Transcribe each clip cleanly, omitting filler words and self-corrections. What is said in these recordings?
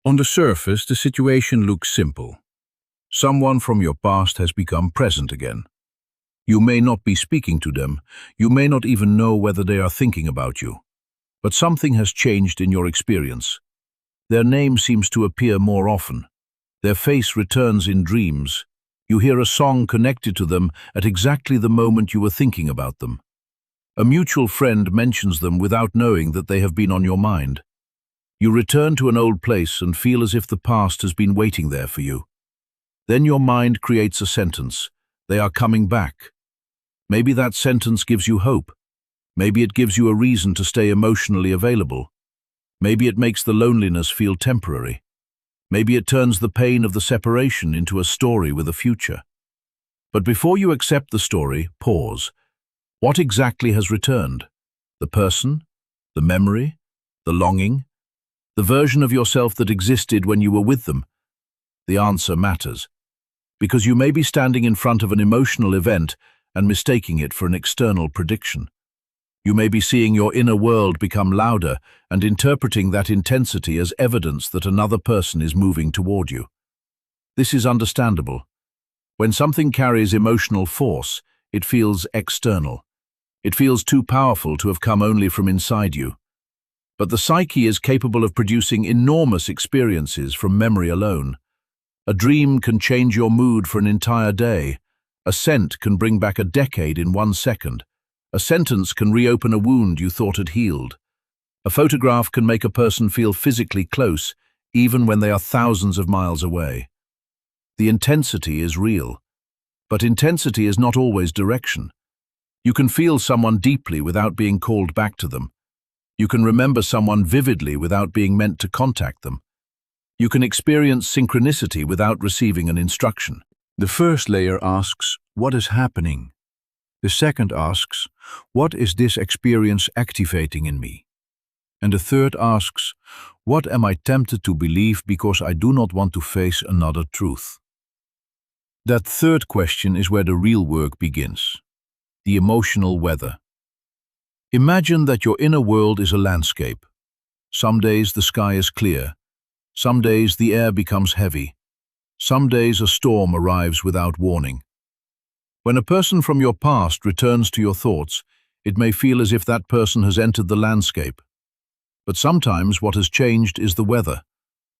On the surface, the situation looks simple. Someone from your past has become present again. You may not be speaking to them, you may not even know whether they are thinking about you. But something has changed in your experience. Their name seems to appear more often. Their face returns in dreams. You hear a song connected to them at exactly the moment you were thinking about them. A mutual friend mentions them without knowing that they have been on your mind. You return to an old place and feel as if the past has been waiting there for you. Then your mind creates a sentence. They are coming back. Maybe that sentence gives you hope. Maybe it gives you a reason to stay emotionally available. Maybe it makes the loneliness feel temporary. Maybe it turns the pain of the separation into a story with a future. But before you accept the story, pause. What exactly has returned? The person? The memory? The longing? The version of yourself that existed when you were with them? The answer matters. Because you may be standing in front of an emotional event and mistaking it for an external prediction. You may be seeing your inner world become louder and interpreting that intensity as evidence that another person is moving toward you. This is understandable. When something carries emotional force, it feels external. It feels too powerful to have come only from inside you. But the psyche is capable of producing enormous experiences from memory alone. A dream can change your mood for an entire day. A scent can bring back a decade in 1 second. A sentence can reopen a wound you thought had healed. A photograph can make a person feel physically close, even when they are thousands of miles away. The intensity is real. But intensity is not always direction. You can feel someone deeply without being called back to them. You can remember someone vividly without being meant to contact them. You can experience synchronicity without receiving an instruction. The first layer asks, what is happening? The second asks, what is this experience activating in me? And the third asks, what am I tempted to believe because I do not want to face another truth? That third question is where the real work begins. The emotional weather. Imagine that your inner world is a landscape. Some days the sky is clear. Some days the air becomes heavy. Some days a storm arrives without warning. When a person from your past returns to your thoughts, it may feel as if that person has entered the landscape. But sometimes what has changed is the weather.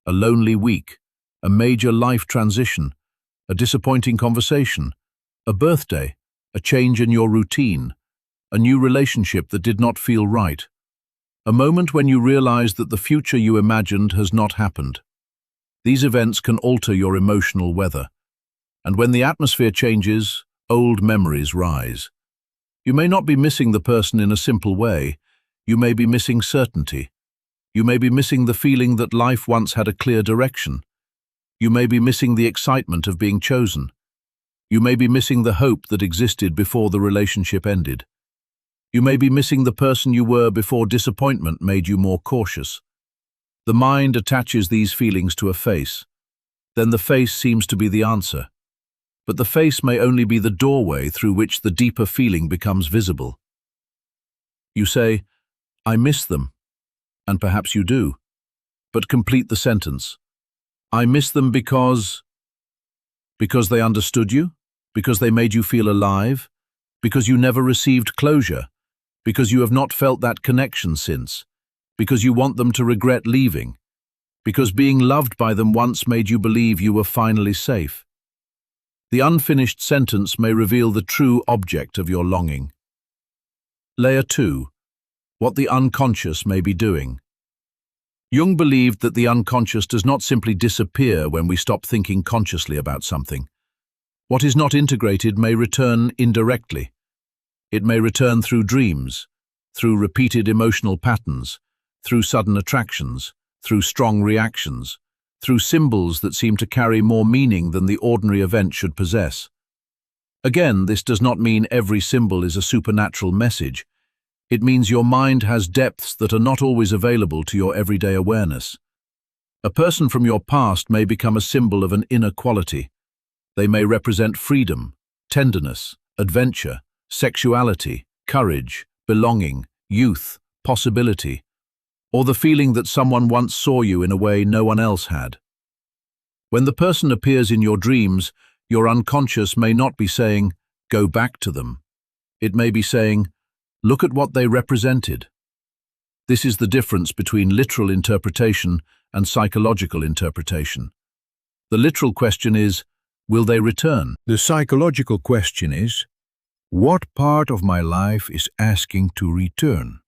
A lonely week, a major life transition, a disappointing conversation, a birthday, a change in your routine, a new relationship that did not feel right. A moment when you realize that the future you imagined has not happened. These events can alter your emotional weather. And when the atmosphere changes, old memories rise. You may not be missing the person in a simple way. You may be missing certainty. You may be missing the feeling that life once had a clear direction. You may be missing the excitement of being chosen. You may be missing the hope that existed before the relationship ended. You may be missing the person you were before disappointment made you more cautious. The mind attaches these feelings to a face. Then the face seems to be the answer. But the face may only be the doorway through which the deeper feeling becomes visible. You say, I miss them. And perhaps you do. But complete the sentence. I miss them because they understood you? Because they made you feel alive? Because you never received closure? Because you have not felt that connection since? Because you want them to regret leaving? Because being loved by them once made you believe you were finally safe? The unfinished sentence may reveal the true object of your longing. Layer 2. What the unconscious may be doing. Jung believed that the unconscious does not simply disappear when we stop thinking consciously about something. What is not integrated may return indirectly. It may return through dreams, through repeated emotional patterns, through sudden attractions, through strong reactions, through symbols that seem to carry more meaning than the ordinary event should possess. Again, this does not mean every symbol is a supernatural message. It means your mind has depths that are not always available to your everyday awareness. A person from your past may become a symbol of an inner quality. They may represent freedom, tenderness, adventure, sexuality, courage, belonging, youth, possibility. or the feeling that someone once saw you in a way no one else had. When the person appears in your dreams, your unconscious may not be saying, "Go back to them." It may be saying, "Look at what they represented." This is the difference between literal interpretation and psychological interpretation. The literal question is, will they return? The psychological question is, what part of my life is asking to return?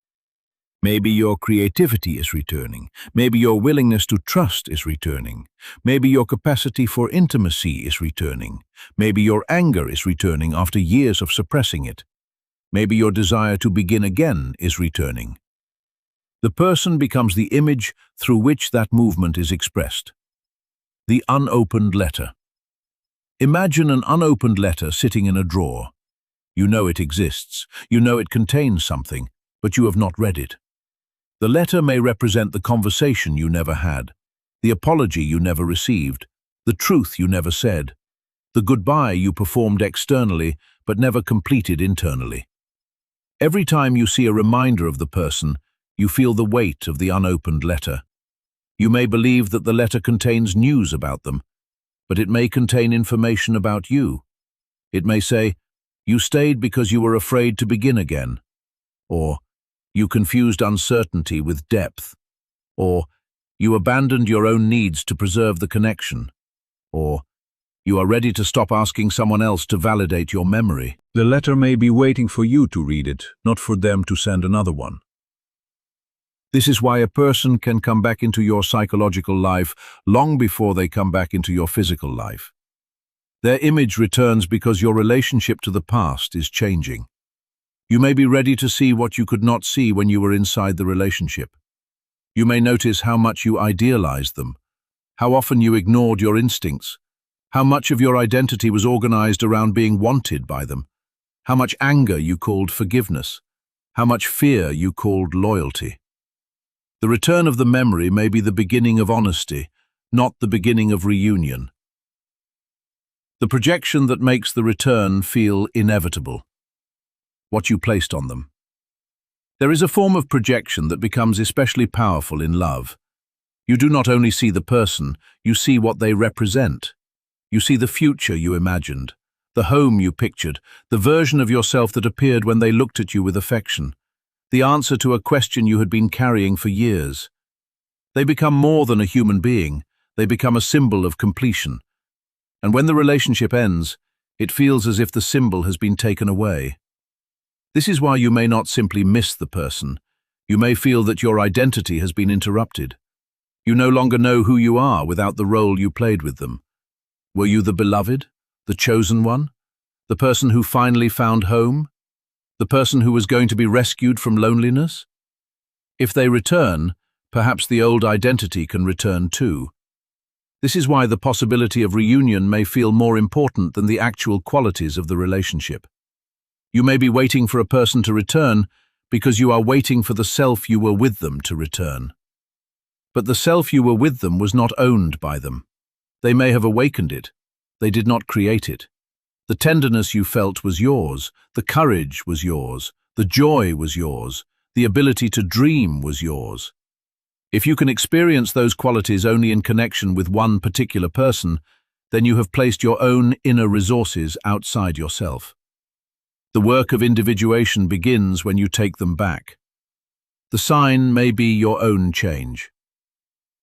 Maybe your creativity is returning. Maybe your willingness to trust is returning. Maybe your capacity for intimacy is returning. Maybe your anger is returning after years of suppressing it. Maybe your desire to begin again is returning. The person becomes the image through which that movement is expressed. The unopened letter. Imagine an unopened letter sitting in a drawer. You know it exists. You know it contains something, but you have not read it. The letter may represent the conversation you never had, the apology you never received, the truth you never said, the goodbye you performed externally but never completed internally. Every time you see a reminder of the person, you feel the weight of the unopened letter. You may believe that the letter contains news about them, but it may contain information about you. It may say, "You stayed because you were afraid to begin again," or "You confused uncertainty with depth," or "You abandoned your own needs to preserve the connection," or "You are ready to stop asking someone else to validate your memory." The letter may be waiting for you to read it, not for them to send another one. This is why a person can come back into your psychological life long before they come back into your physical life. Their image returns because your relationship to the past is changing. You may be ready to see what you could not see when you were inside the relationship. You may notice how much you idealized them, how often you ignored your instincts, how much of your identity was organized around being wanted by them, how much anger you called forgiveness, how much fear you called loyalty. The return of the memory may be the beginning of honesty, not the beginning of reunion. The projection that makes the return feel inevitable. What you placed on them. There is a form of projection that becomes especially powerful in love. You do not only see the person, you see what they represent. You see the future you imagined, the home you pictured, the version of yourself that appeared when they looked at you with affection, the answer to a question you had been carrying for years. They become more than a human being, they become a symbol of completion. And when the relationship ends, it feels as if the symbol has been taken away. This is why you may not simply miss the person. You may feel that your identity has been interrupted. You no longer know who you are without the role you played with them. Were you the beloved, the chosen one, the person who finally found home, the person who was going to be rescued from loneliness? If they return, perhaps the old identity can return too. This is why the possibility of reunion may feel more important than the actual qualities of the relationship. You may be waiting for a person to return because you are waiting for the self you were with them to return. But the self you were with them was not owned by them. They may have awakened it. They did not create it. The tenderness you felt was yours. The courage was yours. The joy was yours. The ability to dream was yours. If you can experience those qualities only in connection with one particular person, then you have placed your own inner resources outside yourself. The work of individuation begins when you take them back. The sign may be your own change.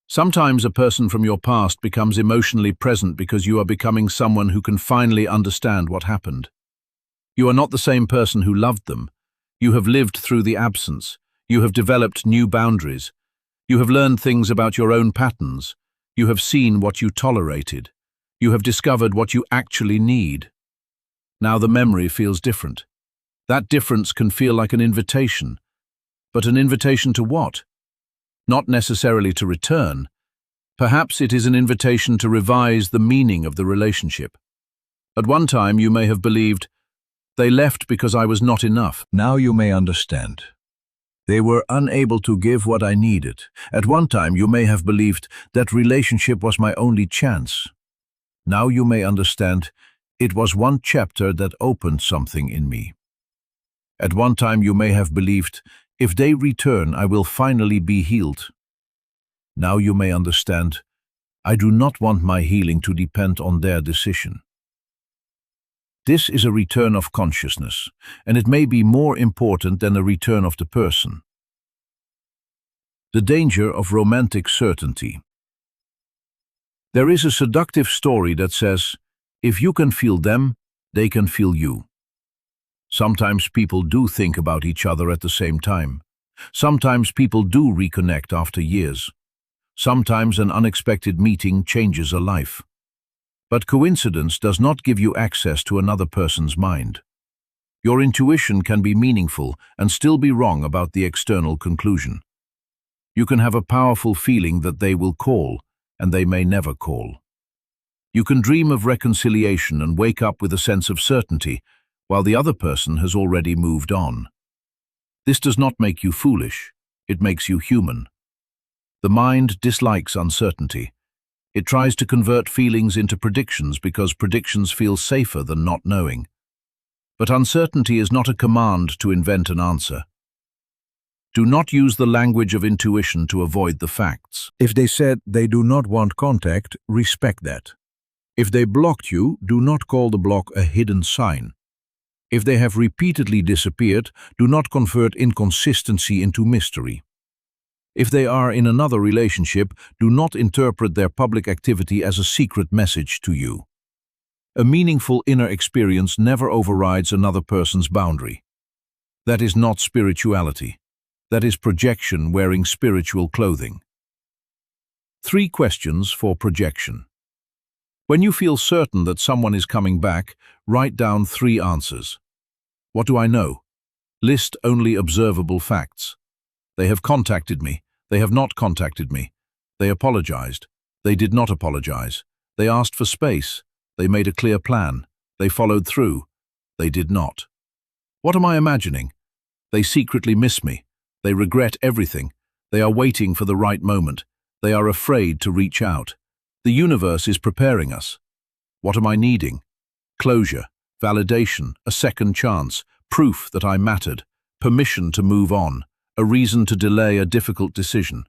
Sometimes a person from your past becomes emotionally present because you are becoming someone who can finally understand what happened. You are not the same person who loved them. You have lived through the absence. You have developed new boundaries. You have learned things about your own patterns. You have seen what you tolerated. You have discovered what you actually need. Now the memory feels different. That difference can feel like an invitation. But an invitation to what? Not necessarily to return. Perhaps it is an invitation to revise the meaning of the relationship. At one time you may have believed, "They left because I was not enough." Now you may understand. They were unable to give what I needed. At one time you may have believed that relationship was my only chance. Now you may understand it was one chapter that opened something in me. At one time you may have believed If they return, I will finally be healed. Now you may understand, I do not want my healing to depend on their decision. This is a return of consciousness, and it may be more important than a return of the person. The danger of romantic certainty. There is a seductive story that says, if you can feel them, they can feel you. Sometimes people do think about each other at the same time. Sometimes people do reconnect after years. Sometimes an unexpected meeting changes a life. But coincidence does not give you access to another person's mind. Your intuition can be meaningful and still be wrong about the external conclusion. You can have a powerful feeling that they will call, and they may never call. You can dream of reconciliation and wake up with a sense of certainty, while the other person has already moved on. This does not make you foolish, it makes you human. The mind dislikes uncertainty. It tries to convert feelings into predictions because predictions feel safer than not knowing. But uncertainty is not a command to invent an answer. Do not use the language of intuition to avoid the facts. If they said they do not want contact, respect that. If they blocked you, do not call the block a hidden sign. If they have repeatedly disappeared, do not convert inconsistency into mystery. If they are in another relationship, do not interpret their public activity as a secret message to you. A meaningful inner experience never overrides another person's boundary. That is not spirituality. That is projection wearing spiritual clothing. 3 questions for projection. When you feel certain that someone is coming back, write down 3 answers. What do I know? List only observable facts. They have contacted me. They have not contacted me. They apologized. They did not apologize. They asked for space. They made a clear plan. They followed through. They did not. What am I imagining? They secretly miss me. They regret everything. They are waiting for the right moment. They are afraid to reach out. The universe is preparing us. What am I needing? Closure, validation, a second chance, proof that I mattered, permission to move on, a reason to delay a difficult decision.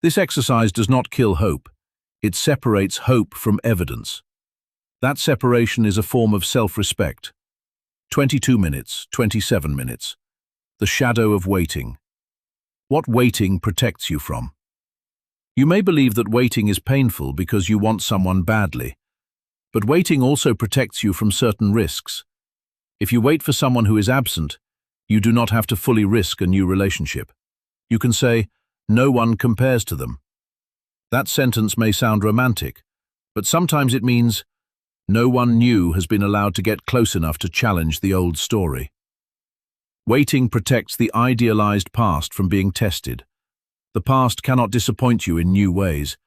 This exercise does not kill hope. It separates hope from evidence. That separation is a form of self-respect. 22 minutes, 27 minutes. The shadow of waiting. What waiting protects you from? You may believe that waiting is painful because you want someone badly. But waiting also protects you from certain risks. If you wait for someone who is absent, you do not have to fully risk a new relationship. You can say, no one compares to them. That sentence may sound romantic, but sometimes it means no one new has been allowed to get close enough to challenge the old story. Waiting protects the idealized past from being tested. The past cannot disappoint you in new ways.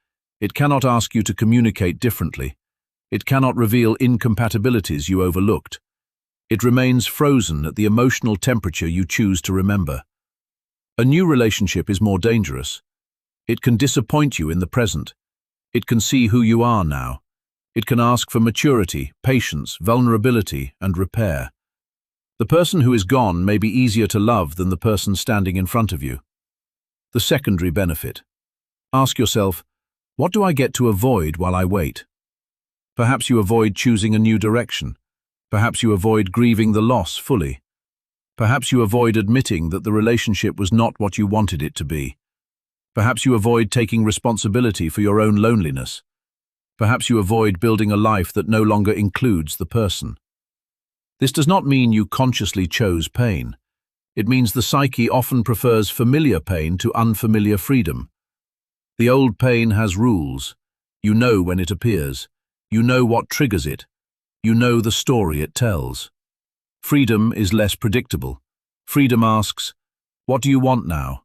It cannot ask you to communicate differently. It cannot reveal incompatibilities you overlooked. It remains frozen at the emotional temperature you choose to remember. A new relationship is more dangerous. It can disappoint you in the present. It can see who you are now. It can ask for maturity, patience, vulnerability, and repair. The person who is gone may be easier to love than the person standing in front of you. The secondary benefit. Ask yourself, what do I get to avoid while I wait? Perhaps you avoid choosing a new direction. Perhaps you avoid grieving the loss fully. Perhaps you avoid admitting that the relationship was not what you wanted it to be. Perhaps you avoid taking responsibility for your own loneliness. Perhaps you avoid building a life that no longer includes the person. This does not mean you consciously chose pain. It means the psyche often prefers familiar pain to unfamiliar freedom. The old pain has rules. You know when it appears. You know what triggers it. You know the story it tells. Freedom is less predictable. Freedom asks, what do you want now?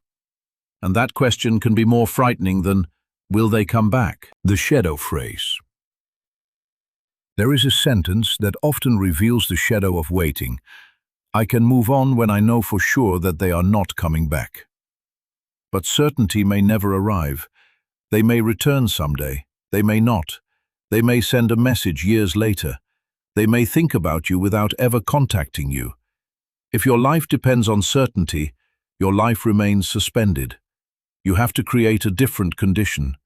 And that question can be more frightening than, will they come back? The shadow phrase. There is a sentence that often reveals the shadow of waiting. I can move on when I know for sure that they are not coming back. But certainty may never arrive. They may return someday. They may not. They may send a message years later. They may think about you without ever contacting you. If your life depends on certainty, Your life remains suspended. You have to create a different condition.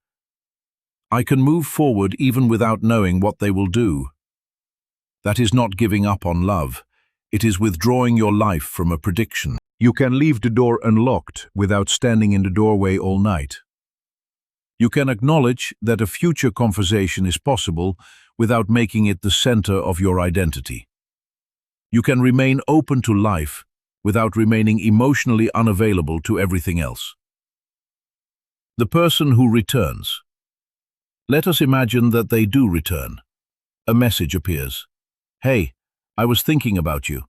I can move forward even without knowing what they will do. That is not giving up on love. It is withdrawing your life from a prediction. You can leave the door unlocked without standing in the doorway all night. You can acknowledge that a future conversation is possible without making it the center of your identity. You can remain open to life without remaining emotionally unavailable to everything else. The person who returns. Let us imagine that they do return. A message appears. Hey, I was thinking about you.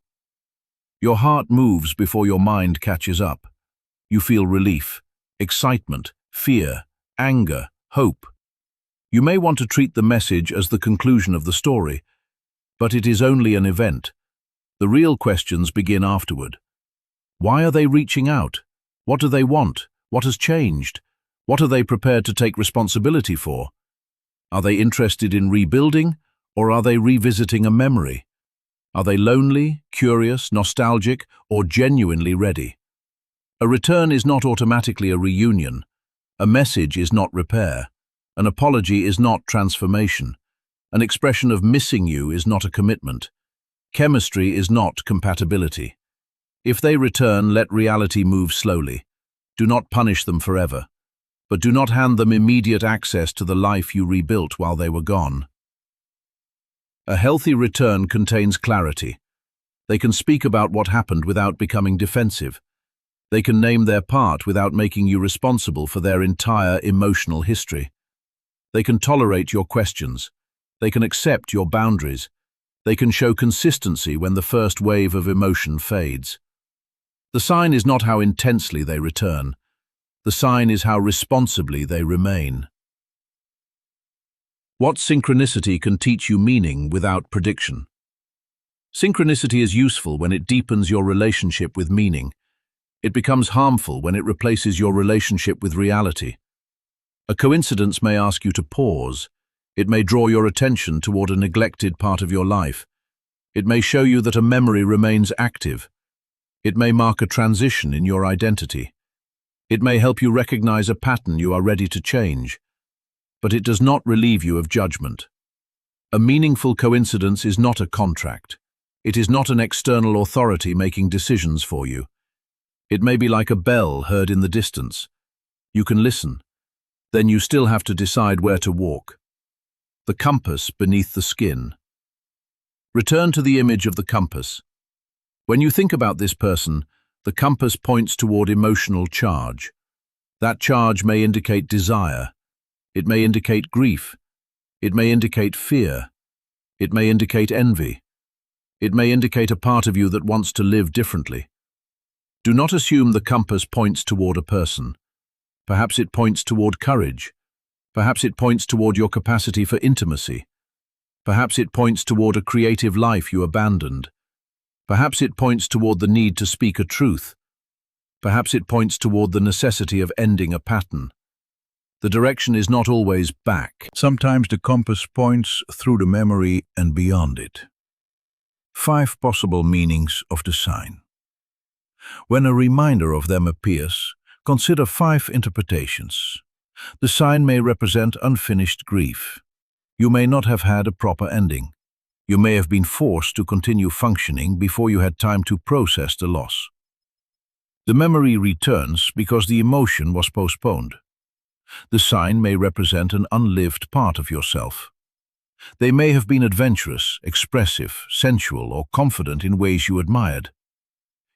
Your heart moves before your mind catches up. You feel relief, excitement, fear, anger, hope. You may want to treat the message as the conclusion of the story, but it is only an event. The real questions begin afterward. Why are they reaching out? What do they want? What has changed? What are they prepared to take responsibility for? Are they interested in rebuilding, or are they revisiting a memory? Are they lonely, curious, nostalgic, or genuinely ready? A return is not automatically a reunion. A message is not repair. An apology is not transformation. An expression of missing you is not a commitment. Chemistry is not compatibility. If they return, let reality move slowly. Do not punish them forever, but do not hand them immediate access to the life you rebuilt while they were gone. A healthy return contains clarity. They can speak about what happened without becoming defensive. They can name their part without making you responsible for their entire emotional history. They can tolerate your questions. They can accept your boundaries. They can show consistency when the first wave of emotion fades. The sign is not how intensely they return. The sign is how responsibly they remain. What synchronicity can teach you meaning without prediction? Synchronicity is useful when it deepens your relationship with meaning. It becomes harmful when it replaces your relationship with reality. A coincidence may ask you to pause. It may draw your attention toward a neglected part of your life. It may show you that a memory remains active. It may mark a transition in your identity. It may help you recognize a pattern you are ready to change. But it does not relieve you of judgment. A meaningful coincidence is not a contract. It is not an external authority making decisions for you. It may be like a bell heard in the distance. You can listen. Then you still have to decide where to walk. The compass beneath the skin. Return to the image of the compass. When you think about this person, the compass points toward emotional charge. That charge may indicate desire. It may indicate grief. It may indicate fear. It may indicate envy. It may indicate a part of you that wants to live differently. Do not assume the compass points toward a person. Perhaps it points toward courage. Perhaps it points toward your capacity for intimacy. Perhaps it points toward a creative life you abandoned. Perhaps it points toward the need to speak a truth. Perhaps it points toward the necessity of ending a pattern. The direction is not always back. Sometimes the compass points through the memory and beyond it. 5 possible meanings of the sign. When a reminder of them appears, consider 5 interpretations. The sign may represent unfinished grief. You may not have had a proper ending. You may have been forced to continue functioning before you had time to process the loss. The memory returns because the emotion was postponed. The sign may represent an unlived part of yourself. They may have been adventurous, expressive, sensual, or confident in ways you admired.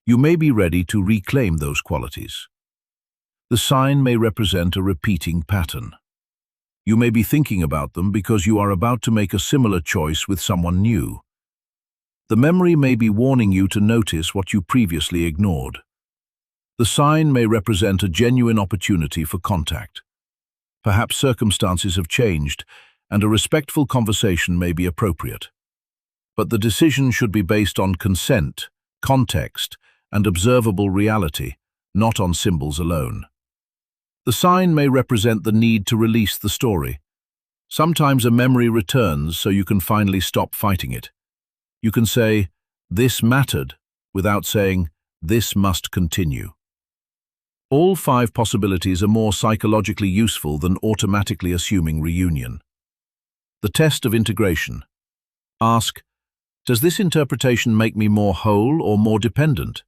You may be ready to reclaim those qualities. The sign may represent a repeating pattern. You may be thinking about them because you are about to make a similar choice with someone new. The memory may be warning you to notice what you previously ignored. The sign may represent a genuine opportunity for contact. Perhaps circumstances have changed, and a respectful conversation may be appropriate. But the decision should be based on consent, context, and observable reality, not on symbols alone. The sign may represent the need to release the story. Sometimes a memory returns so you can finally stop fighting it. You can say, "This mattered," without saying, "This must continue." All 5 possibilities are more psychologically useful than automatically assuming reunion. The test of integration. Ask, does this interpretation make me more whole or more dependent?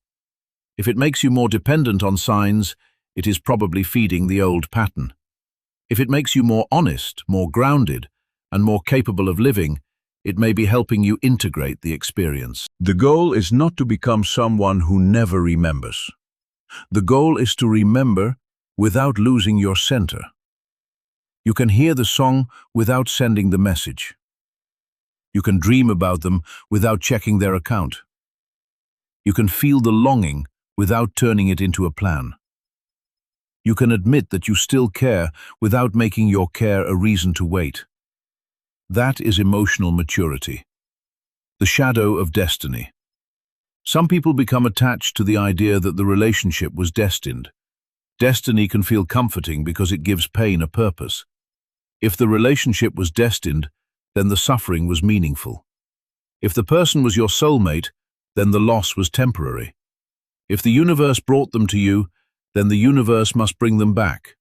If it makes you more dependent on signs, it is probably feeding the old pattern. If it makes you more honest, more grounded, and more capable of living, it may be helping you integrate the experience. The goal is not to become someone who never remembers. The goal is to remember without losing your center. You can hear the song without sending the message. You can dream about them without checking their account. You can feel the longing without turning it into a plan. You can admit that you still care without making your care a reason to wait. That is emotional maturity. The shadow of destiny. Some people become attached to the idea that the relationship was destined. Destiny can feel comforting because it gives pain a purpose. If the relationship was destined, then the suffering was meaningful. If the person was your soulmate, then the loss was temporary. If the universe brought them to you, then the universe must bring them back.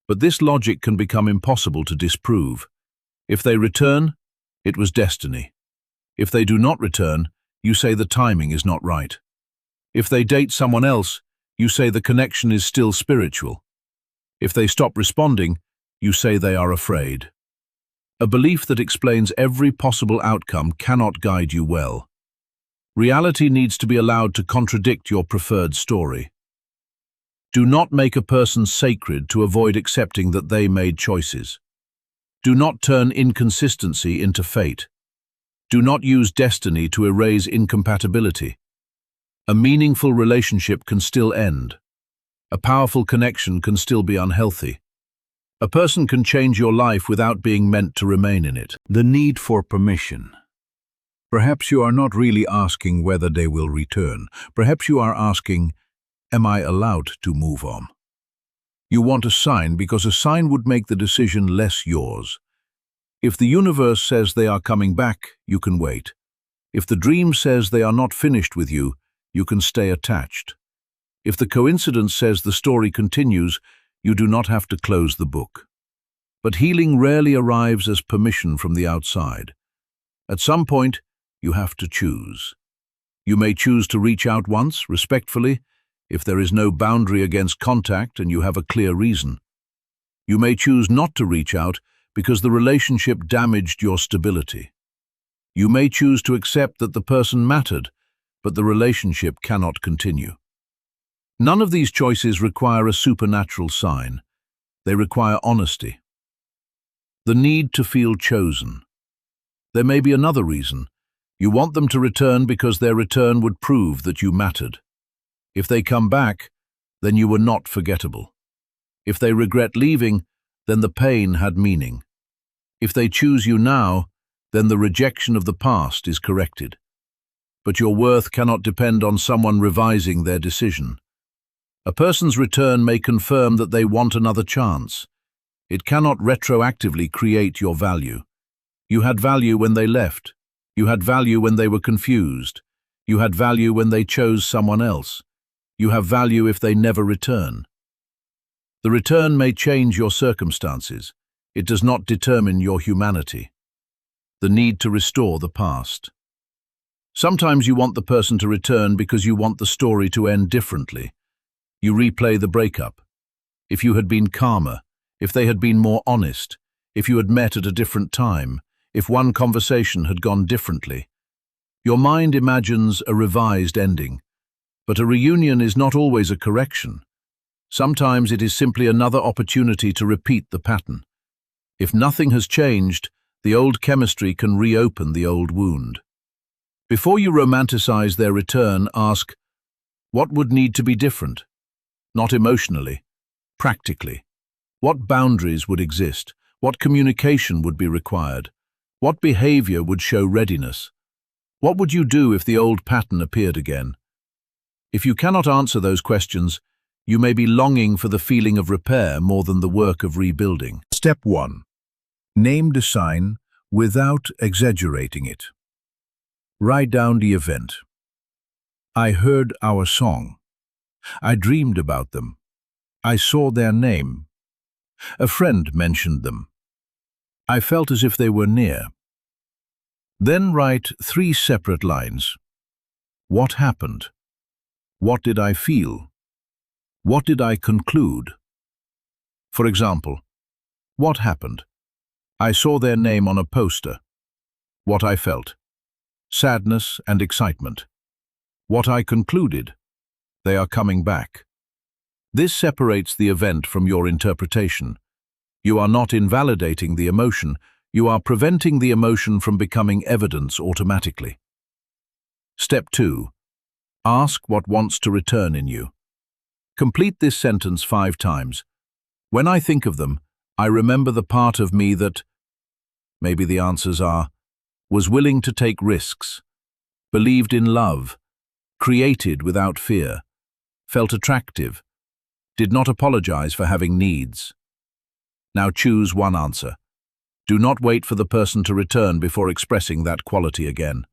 But this logic can become impossible to disprove. If they return, it was destiny. If they do not return, you say the timing is not right. If they date someone else, you say the connection is still spiritual. If they stop responding, you say they are afraid. A belief that explains every possible outcome cannot guide you well. Reality needs to be allowed to contradict your preferred story. Do not make a person sacred to avoid accepting that they made choices. Do not turn inconsistency into fate. Do not use destiny to erase incompatibility. A meaningful relationship can still end. A powerful connection can still be unhealthy. A person can change your life without being meant to remain in it. The need for permission. Perhaps you are not really asking whether they will return. Perhaps you are asking, am I allowed to move on? You want a sign because a sign would make the decision less yours. If the universe says they are coming back, you can wait. If the dream says they are not finished with you, you can stay attached. If the coincidence says the story continues, you do not have to close the book. But healing rarely arrives as permission from the outside. At some point, you have to choose. You may choose to reach out once, respectfully, if there is no boundary against contact and you have a clear reason. You may choose not to reach out because the relationship damaged your stability. You may choose to accept that the person mattered, but the relationship cannot continue. None of these choices require a supernatural sign. They require honesty. The need to feel chosen. There may be another reason. You want them to return because their return would prove that you mattered. If they come back, then you were not forgettable. If they regret leaving, then the pain had meaning. If they choose you now, then the rejection of the past is corrected. But your worth cannot depend on someone revising their decision. A person's return may confirm that they want another chance. It cannot retroactively create your value. You had value when they left. You had value when they were confused. You had value when they chose someone else. You have value if they never return. The return may change your circumstances. It does not determine your humanity. The need to restore the past. Sometimes you want the person to return because you want the story to end differently. You replay the breakup. If you had been calmer, if they had been more honest, if you had met at a different time, if one conversation had gone differently. Your mind imagines a revised ending, but a reunion is not always a correction. Sometimes it is simply another opportunity to repeat the pattern. If nothing has changed, the old chemistry can reopen the old wound. Before you romanticize their return, ask, what would need to be different? Not emotionally, practically. What boundaries would exist? What communication would be required? What behavior would show readiness? What would you do if the old pattern appeared again? If you cannot answer those questions, you may be longing for the feeling of repair more than the work of rebuilding. Step 1. Name the sign without exaggerating it. Write down the event. I heard our song. I dreamed about them. I saw their name. A friend mentioned them. I felt as if they were near. Then write 3 separate lines. What happened? What did I feel? What did I conclude? For example, what happened? I saw their name on a poster. What I felt? Sadness and excitement. What I concluded? They are coming back. This separates the event from your interpretation. You are not invalidating the emotion, you are preventing the emotion from becoming evidence automatically. Step 2. Ask what wants to return in you. Complete this sentence 5 times. When I think of them, I remember the part of me that, maybe the answers are, was willing to take risks, believed in love, created without fear, felt attractive, did not apologize for having needs. Now choose one answer. Do not wait for the person to return before expressing that quality again.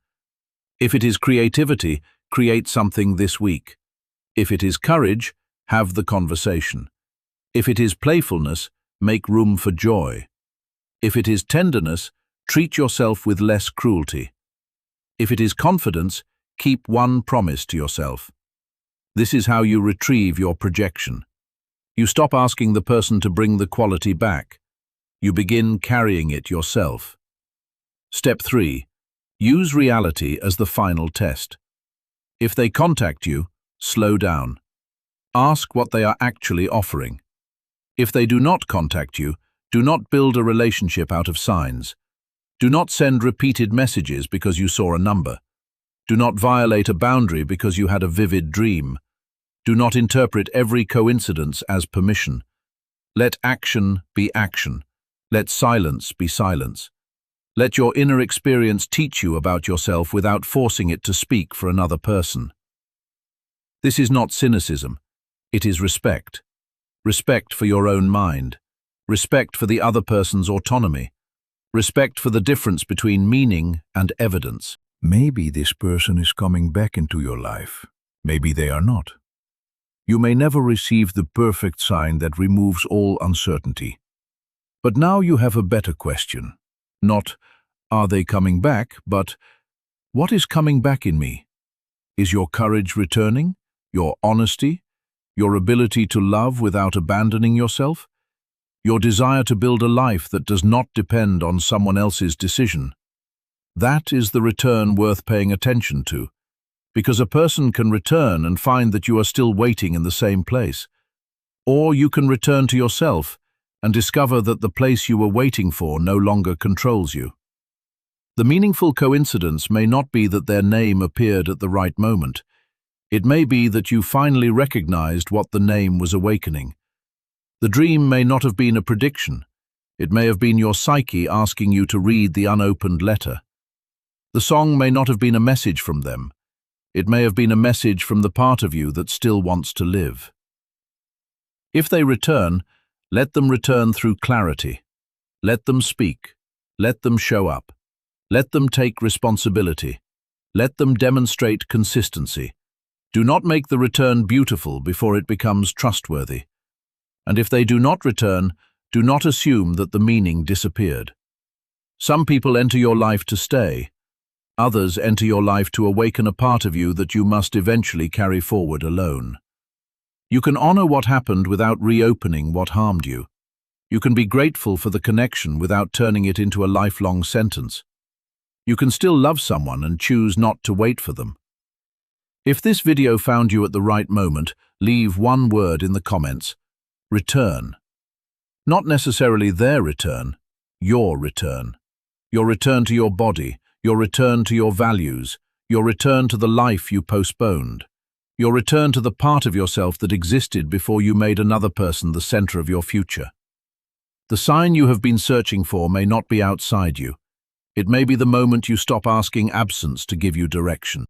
If it is creativity, create something this week. If it is courage, have the conversation. If it is playfulness, make room for joy. If it is tenderness, treat yourself with less cruelty. If it is confidence, keep one promise to yourself. This is how you retrieve your projection. You stop asking the person to bring the quality back. You begin carrying it yourself. Step 3. Use reality as the final test. If they contact you, slow down. Ask what they are actually offering. If they do not contact you, do not build a relationship out of signs. Do not send repeated messages because you saw a number. Do not violate a boundary because you had a vivid dream. Do not interpret every coincidence as permission. Let action be action. Let silence be silence. Let your inner experience teach you about yourself without forcing it to speak for another person. This is not cynicism. It is respect. Respect for your own mind. Respect for the other person's autonomy. Respect for the difference between meaning and evidence. Maybe this person is coming back into your life. Maybe they are not. You may never receive the perfect sign that removes all uncertainty. But now you have a better question. Not, are they coming back, but, what is coming back in me? Is your courage returning? Your honesty? Your ability to love without abandoning yourself? Your desire to build a life that does not depend on someone else's decision? That is the return worth paying attention to, because a person can return and find that you are still waiting in the same place. Or you can return to yourself and discover that the place you were waiting for no longer controls you. The meaningful coincidence may not be that their name appeared at the right moment. It may be that you finally recognized what the name was awakening. The dream may not have been a prediction. It may have been your psyche asking you to read the unopened letter. The song may not have been a message from them. It may have been a message from the part of you that still wants to live. If they return, let them return through clarity. Let them speak. Let them show up. Let them take responsibility. Let them demonstrate consistency. Do not make the return beautiful before it becomes trustworthy. And if they do not return, do not assume that the meaning disappeared. Some people enter your life to stay. Others enter your life to awaken a part of you that you must eventually carry forward alone. You can honor what happened without reopening what harmed you. You can be grateful for the connection without turning it into a lifelong sentence. You can still love someone and choose not to wait for them. If this video found you at the right moment, leave one word in the comments: return. Not necessarily their return, your return. Your return to your body, your return to your values, your return to the life you postponed, your return to the part of yourself that existed before you made another person the center of your future. The sign you have been searching for may not be outside you. It may be the moment you stop asking absence to give you direction.